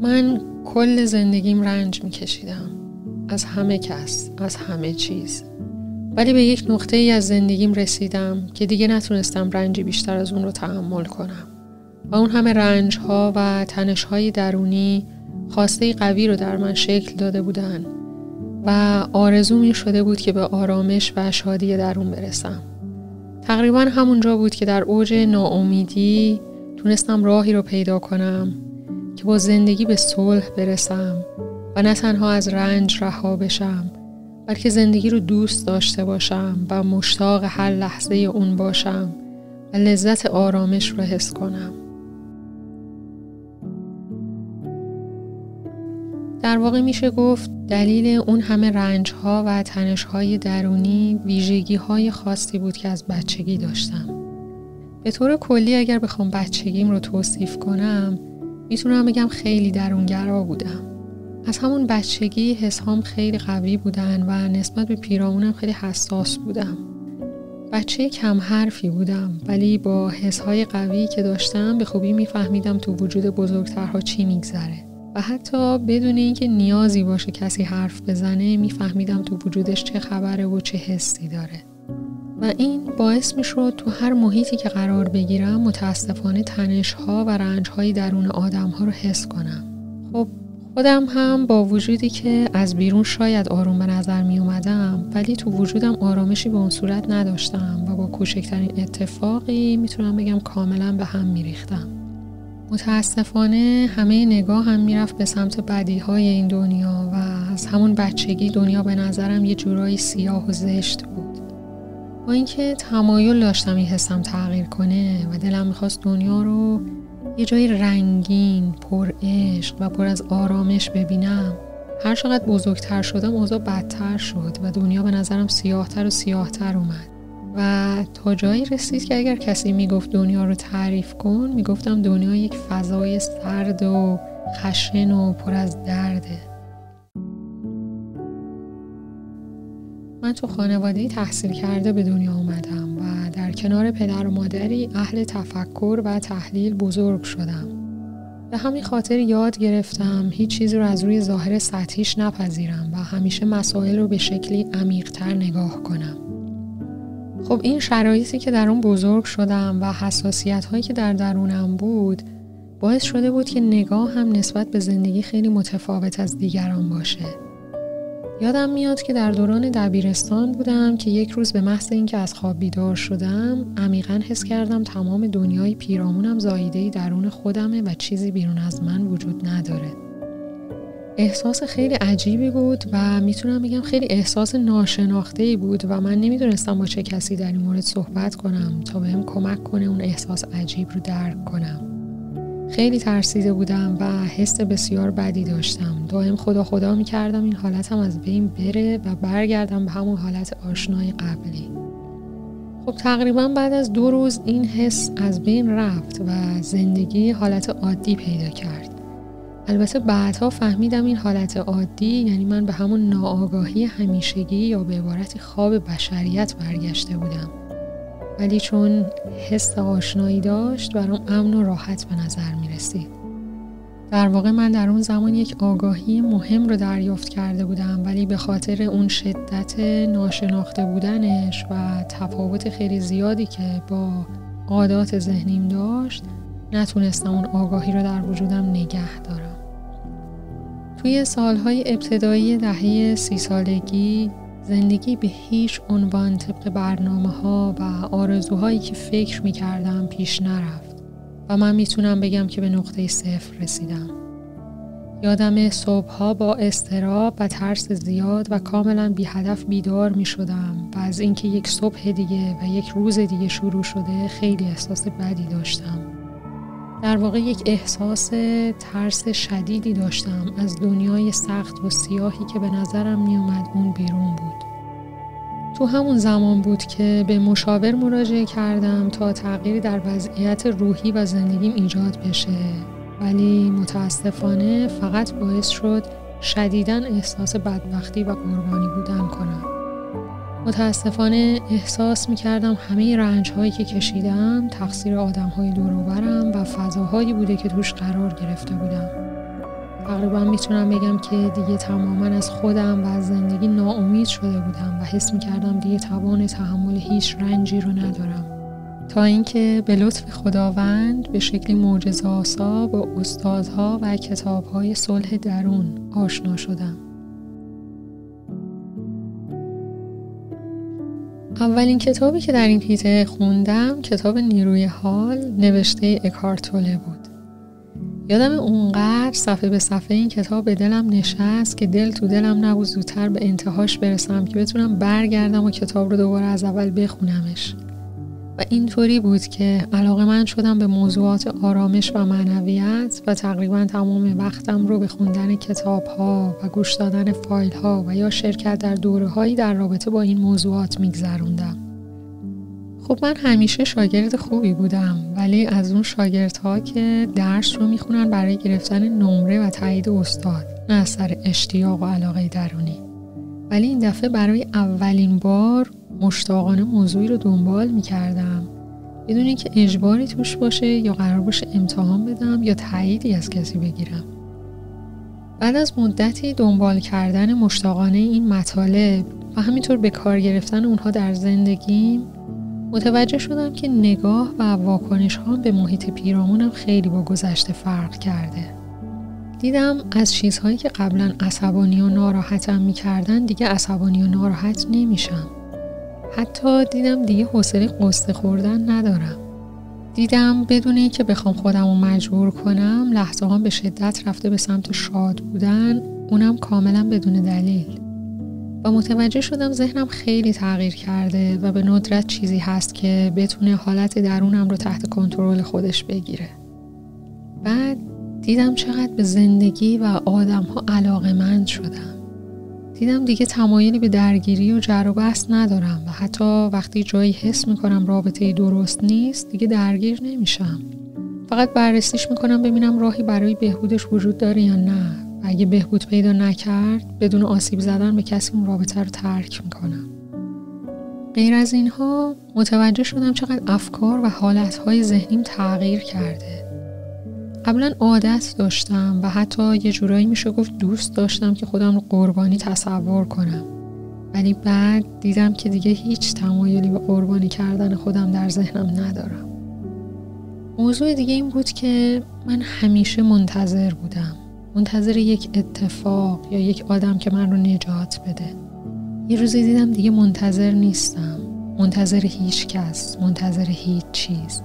من کل زندگیم رنج میکشیدم، از همه کس، از همه چیز. ولی به یک نقطه ای از زندگیم رسیدم که دیگه نتونستم رنجی بیشتر از اون رو تحمل کنم و اون همه رنج‌ها و تنش‌های درونی خواسته قوی رو در من شکل داده بودن و آرزوم این شده بود که به آرامش و شادی درون برسم. تقریبا همونجا بود که در اوج ناامیدی تونستم راهی رو پیدا کنم که با زندگی به صلح برسم و نه تنها از رنج رها بشم، بلکه زندگی رو دوست داشته باشم و مشتاق هر لحظه اون باشم و لذت آرامش رو حس کنم. در واقع میشه گفت دلیل اون همه رنج‌ها و تنش‌های درونی ویژگی‌های خاصی بود که از بچگی داشتم. به طور کلی اگر بخوام بچگیم رو توصیف کنم، میتونم بگم خیلی درونگرا بودم. از همون بچگی حسام خیلی قوی بودن و نسبت به پیرامونم خیلی حساس بودم. بچه کم حرفی بودم، ولی با حسهای قوی که داشتم به خوبی میفهمیدم تو وجود بزرگترها چی میگذره و حتی بدون اینکه نیازی باشه کسی حرف بزنه میفهمیدم تو وجودش چه خبره و چه حسی داره. و این باعث میشد تو هر محیطی که قرار بگیرم متاسفانه تنش‌ها و رنج‌های درون آدم‌ها رو حس کنم. خب خودم هم با وجودی که از بیرون شاید آروم به نظر می اومدم، ولی تو وجودم آرامشی به اون صورت نداشتم و با کوچکترین اتفاقی میتونم بگم کاملا به هم میریختم. متاسفانه همه نگاه هم میرفت به سمت بدیهای این دنیا و از همون بچگی دنیا به نظرم یه جورایی سیاه و زشت بود. با اینکه تمایل داشتم این حسم تغییر کنه و دلم میخواست دنیا رو یه جای رنگین، پر عشق و پر از آرامش ببینم، هر چقدر بزرگتر شدم اوضاع بدتر شد و دنیا به نظرم سیاهتر و سیاهتر اومد و تا جایی رسید که اگر کسی میگفت دنیا رو تعریف کن، میگفتم دنیا یک فضای سرد و خشن و پر از درده. من تو خانواده‌ای تحصیل کرده به دنیا اومدم و در کنار پدر و مادری اهل تفکر و تحلیل بزرگ شدم. به همین خاطر یاد گرفتم هیچ چیزی رو از روی ظاهر سطحیش نپذیرم و همیشه مسائل رو به شکلی عمیق‌تر نگاه کنم. خب این شرایطی که در اون بزرگ شدم و حساسیت‌هایی که در درونم بود باعث شده بود که نگاه هم نسبت به زندگی خیلی متفاوت از دیگران باشه. یادم میاد که در دوران دبیرستان بودم که یک روز به محض اینکه از خواب بیدار شدم عمیقاً حس کردم تمام دنیای پیرامونم زاییده‌ای درون خودمه و چیزی بیرون از من وجود نداره. احساس خیلی عجیبی بود و میتونم بگم خیلی احساس ناشناخته‌ای بود و من نمیدونستم با چه کسی در این مورد صحبت کنم تا بهم کمک کنه اون احساس عجیب رو درک کنم. خیلی ترسیده بودم و حس بسیار بدی داشتم. دائم خدا می‌کردم این حالتم از بین بره و برگردم به همون حالت آشنای قبلی. خب تقریبا بعد از 2 روز این حس از بین رفت و زندگی حالت عادی پیدا کرد. البته بعدها فهمیدم این حالت عادی یعنی من به همون ناآگاهی همیشگی یا به عبارتی خواب بشریت برگشته بودم. ولی چون حس آشنایی داشت برام امن و راحت به نظر می رسید. در واقع من در اون زمان یک آگاهی مهم رو دریافت کرده بودم، ولی به خاطر اون شدت ناشناخته بودنش و تفاوت خیلی زیادی که با عادات ذهنیم داشت نتونستم اون آگاهی رو در وجودم نگه دارم. توی سالهای ابتدایی دهه 30 سالگی زندگی به هیچ عنوان طبق برنامه‌ها و آرزوهایی که فکر می‌کردم پیش نرفت و من میتونم بگم که به نقطه 0 رسیدم. یادم صبح‌ها با اضطراب و ترس زیاد و کاملا بی هدف بیدار می‌شدم و از اینکه یک صبح دیگه و یک روز دیگه شروع شده خیلی احساس بدی داشتم. در واقع یک احساس ترس شدیدی داشتم از دنیای سخت و سیاهی که به نظرم می اومد اون بیرون بود. تو همون زمان بود که به مشاور مراجعه کردم تا تغییری در وضعیت روحی و زندگیم ایجاد بشه، ولی متاسفانه فقط باعث شد شدیداً احساس بدبختی و قربانی بودن کنم. متاسفانه احساس می‌کردم همه رنج‌هایی که کشیدم تقصیر آدم‌های دور و برم و فضاهایی بوده که توش قرار گرفته بودم. تقریبا میتونم بگم که دیگه تماما از خودم و از زندگی ناامید شده بودم و حس میکردم دیگه توان تحمل هیچ رنجی رو ندارم، تا اینکه به لطف خداوند به شکلی معجزه‌آسا با استادها و کتاب‌های صلح درون آشنا شدم. اولین کتابی که در این حیطه خوندم کتاب نیروی حال نوشته اکهارت توله بود. یادم اونقدر صفحه به صفحه این کتاب به دلم نشست که دل تو دلم نبود زودتر به انتهاش برسم که بتونم برگردم و کتاب رو دوباره از اول بخونمش. و اینطوری بود که علاقه‌مند شدم به موضوعات آرامش و معنویت و تقریبا تمام وقتم رو به خوندن کتاب‌ها و گوش دادن فایل‌ها و یا شرکت در دوره‌هایی در رابطه با این موضوعات می‌گذروندم. خب من همیشه شاگرد خوبی بودم، ولی از اون شاگردها که درس رو میخونن برای گرفتن نمره و تایید استاد، نه از سر اشتیاق و علاقه درونی. ولی این دفعه برای اولین بار مشتاقانه موضوعی رو دنبال میکردم بدون اینکه اجباری توش باشه یا قرار باشه امتحان بدم یا تاییدی از کسی بگیرم. بعد از مدتی دنبال کردن مشتاقانه این مطالب و همینطور به کار گرفتن اونها در زندگیم، متوجه شدم که نگاه و واکنش ها به محیط پیرامونم خیلی با گذشته فرق کرده. دیدم از چیزهایی که قبلا عصبانی و ناراحتم میکردن دیگه عصبانی و ناراحت نمیشم. حتی دیدم دیگه حوصله قصه خوردن ندارم. دیدم بدون اینکه بخوام خودم رو مجبور کنم لحظه ها به شدت رفته به سمت شاد بودن، اونم کاملا بدون دلیل. و متوجه شدم ذهنم خیلی تغییر کرده و به ندرت چیزی هست که بتونه حالت درونم رو تحت کنترل خودش بگیره. بعد دیدم چقدر به زندگی و آدم‌ها علاقه‌مند شدم. دیدم دیگه تمایلی به درگیری و جر و بحث ندارم و حتی وقتی جایی حس میکنم رابطه‌ای درست نیست دیگه درگیر نمیشم. فقط بررسیش میکنم ببینم راهی برای بهبودش وجود داره یا نه. و اگه بهبود پیدا نکرد بدون آسیب زدن به کسی اون رابطه رو ترک میکنم. غیر از اینها متوجه شدم چقدر افکار و حالتهای ذهنیم تغییر کرده. قبلا عادت داشتم و حتی یه جورایی میشه گفت دوست داشتم که خودم رو قربانی تصور کنم. ولی بعد دیدم که دیگه هیچ تمایلی به قربانی کردن خودم در ذهنم ندارم. موضوع دیگه این بود که من همیشه منتظر بودم. منتظر یک اتفاق یا یک آدم که من رو نجات بده. یه روزی دیدم دیگه منتظر نیستم. منتظر هیچ کس، منتظر هیچ چیز.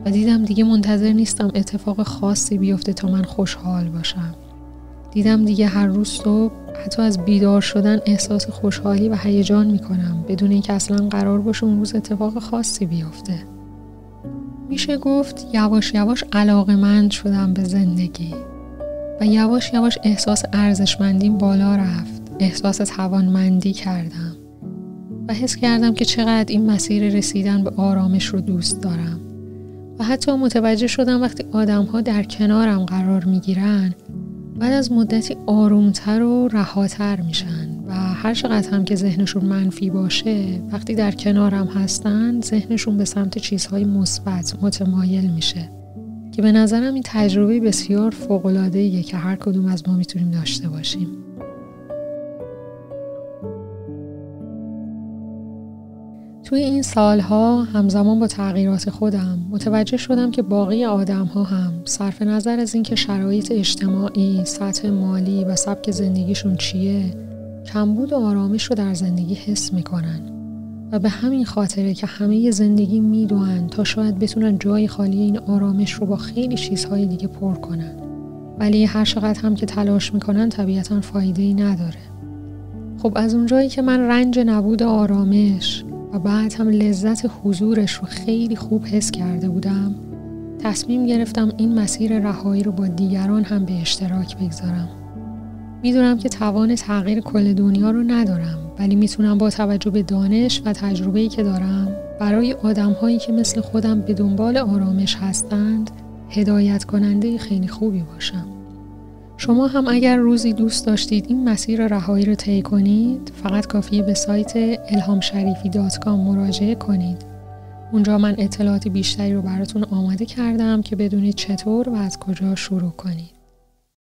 و دیدم دیگه منتظر نیستم اتفاق خاصی بیفته تا من خوشحال باشم. دیدم دیگه هر روز صبح حتی از بیدار شدن احساس خوشحالی و هیجان میکنم بدون اینکه اصلا قرار باشه اون روز اتفاق خاصی بیفته. میشه گفت یواش یواش علاقه‌مند شدم به زندگی و یواش یواش احساس ارزشمندیم بالا رفت. احساس توانمندی کردم و حس کردم که چقدر این مسیر رسیدن به آرامش رو دوست دارم. و حتی متوجه شدم وقتی آدم‌ها در کنارم قرار میگیرن بعد از مدتی آرومتر و رهاتر میشن و هر چقدر هم که ذهنشون منفی باشه وقتی در کنارم هستن ذهنشون به سمت چیزهای مثبت متمایل میشه که به نظرم این تجربه بسیار فوق‌العاده‌ایه که هر کدوم از ما میتونیم داشته باشیم. توی این سالها همزمان با تغییرات خودم متوجه شدم که باقی آدم‌ها هم صرف نظر از اینکه شرایط اجتماعی، سطح مالی و سبک زندگیشون چیه، کمبود و آرامش رو در زندگی حس میکنن و به همین خاطره که همه زندگی میدونن تا شاید بتونن جای خالی این آرامش رو با خیلی چیزهای دیگه پر کنن. ولی هر چقدر هم که تلاش میکنن طبیعتاً فایده‌ای نداره. خب از اونجایی که من رنج نبود آرامش و بعد هم لذت حضورش رو خیلی خوب حس کرده بودم، تصمیم گرفتم این مسیر رهایی رو با دیگران هم به اشتراک بگذارم. میدونم که توان تغییر کل دنیا رو ندارم، ولی میتونم با توجه به دانش و تجربه‌ای که دارم برای آدم‌هایی که مثل خودم به دنبال آرامش هستند هدایت کننده خیلی خوبی باشم. شما هم اگر روزی دوست داشتید این مسیر رهایی رو طی کنید، فقط کافیه به سایت ilhamsharifi.com مراجعه کنید. اونجا من اطلاعات بیشتری رو براتون آماده کردم که بدونید چطور و از کجا شروع کنید.